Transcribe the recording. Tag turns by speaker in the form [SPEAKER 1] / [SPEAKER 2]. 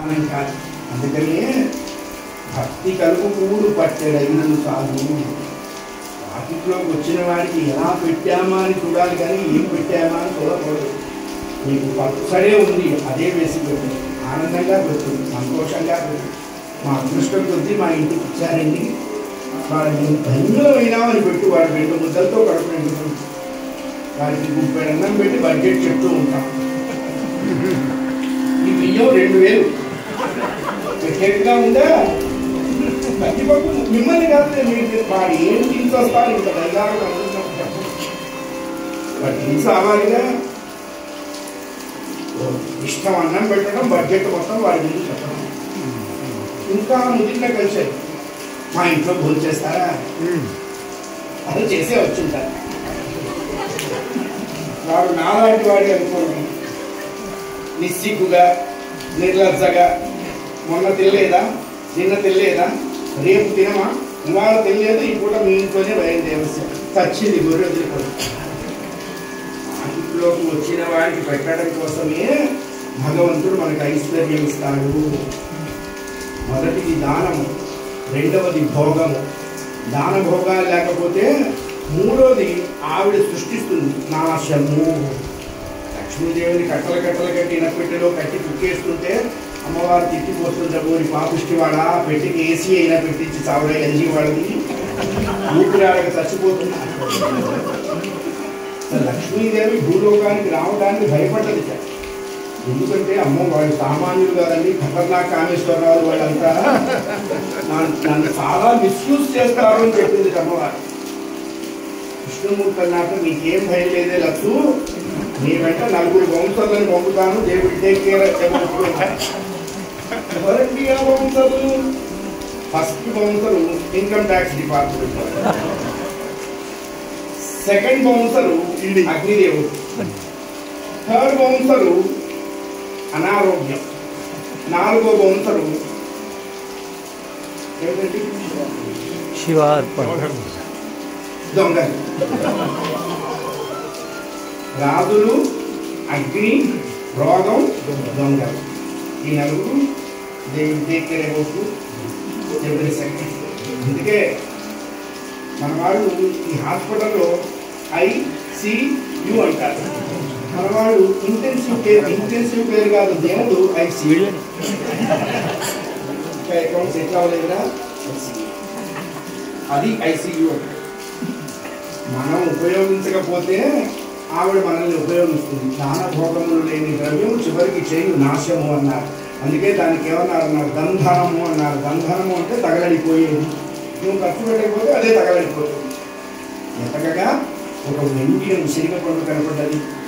[SPEAKER 1] అందుకని భక్తి కలుపు కూడు పట్టెడైనను చాలు. వాటిలోకి వచ్చిన వాడికి ఎలా పెట్టామా అని చూడాలి, కానీ ఏం పెట్టామా అని చూడకూడదు. మీకు పచ్చడే ఉంది, అదే వేసి పెట్టండి. ఆనందంగా పెట్టండి, సంతోషంగా పెట్టండి. మా అదృష్టం కొద్దీ మా ఇంటికి ఇచ్చారండి, వాడిని ధన్యమైనామని పెట్టి వాడు 2 ముద్దలతో కడుపు నిండుతుంది. వాడికి 30 అన్నం పెట్టి బడ్జెట్ చెప్తూ ఉంటాం. ఈ బియ్యం 2000 పెట్టేట్టుగా ఉందా? కందిపప్పు మిమ్మల్ని కాదు, మీరు వాడు ఏం తీసుకొస్తారు ఇంత డైలాగా వాడు తీసుకురావాలిగా. ఇష్టం అన్నం పెట్టడం, బడ్జెట్ మొత్తం వాడి గురించి చెప్పడం. ఇంకా ముదిరిన కలిసారు, మా ఇంట్లో భోజనం చేస్తారా అది చేసే వచ్చుంటారు. వాడు నాలాంటి వాడి అనుకోండి, నిస్సిగ్గుగా నిర్లజ్జగా, మొన్న తినలేదా, నిన్న తినలేదా, రేపు తినమా, ఇవాళ తెలియదు, ఈ పూట మీ ఇంట్లోనే బయలుదేరవలసి చచ్చింది గొర్రె వదిలిపోయి. ఇంట్లోకి వచ్చిన వాడికి పెట్టడం కోసమే భగవంతుడు మనకు ఐశ్వర్యం ఇస్తాడు. మొదటిది దానము, రెండవది భోగము. దాన భోగాలు లేకపోతే మూడోది ఆవిడ సృష్టిస్తుంది నాశము. లక్ష్మీదేవిని కట్టలు కట్టి ఇనపెట్టెలో కట్టి కుక్కేస్తుంటే అమ్మవారు తిట్టిపోస్తుంటే పోని పాపిష్టి వాడ పెట్టికి ఏసీ అయినా పెట్టించి చావడ ఎల్జీ వాడికి ఊపిరాడక చచ్చిపోతుంది. లక్ష్మీదేవి భూలోకానికి రావడానికి భయపడ్డది. ఎందుకంటే అమ్మో వాళ్ళు సామాన్యులు కాదండి, ఖతర్నాక్ కామేశ్వరరావు వాళ్ళంతా నన్ను చాలా మిస్యూజ్ చేస్తారు అని చెప్పింది అమ్మవారు. విష్ణుమూర్తి అన్నాక మీకేం భయం లేదే లక్ష్ము, నీ వెంట 4 బౌన్సర్లను పంపుతాను, దేవుడి టేక్ కేర్. ఎవరండి ఆ బౌన్సర్లు? First bouncer income tax department, second bouncer అగ్నిదేవుడు, థర్డ్ బౌన్సరు అనారోగ్యం, 4వ బౌన్సరు ఏమిటండి దొంగలు. రాజులు, అగ్ని, రోగం, దొంగలు, ఈ 4 దేవుడి టేక్ కేర్ అబౌట్ ఎవరి సెకండ్. అందుకే మన వాళ్ళు ఈ హాస్పిటల్లో ICU అంటారు, మన వాళ్ళు ఇంటెన్సివ్ కేర్ కాదు, దేవుడు ICU. అకౌంట్స్ ఎట్లా అవ్వలేదురా, అది ICU అంటే. మనం ఉపయోగించకపోతే ఆవిడ మనల్ని ఉపయోగిస్తుంది. దాన భోగములు లేని ద్రవ్యం చివరికి చేయు నాశము అన్నారు. అందుకే దానికి ఏమన్నారు, దంధనము అన్నారు. దంధనము అంటే తగలడిపోయేది. నువ్వు ఖర్చు పెట్టకపోతే అదే తగలడిపోతుంది. ఎతకగా ఒక వెండి సిరిగ పండు కనపడ్డది.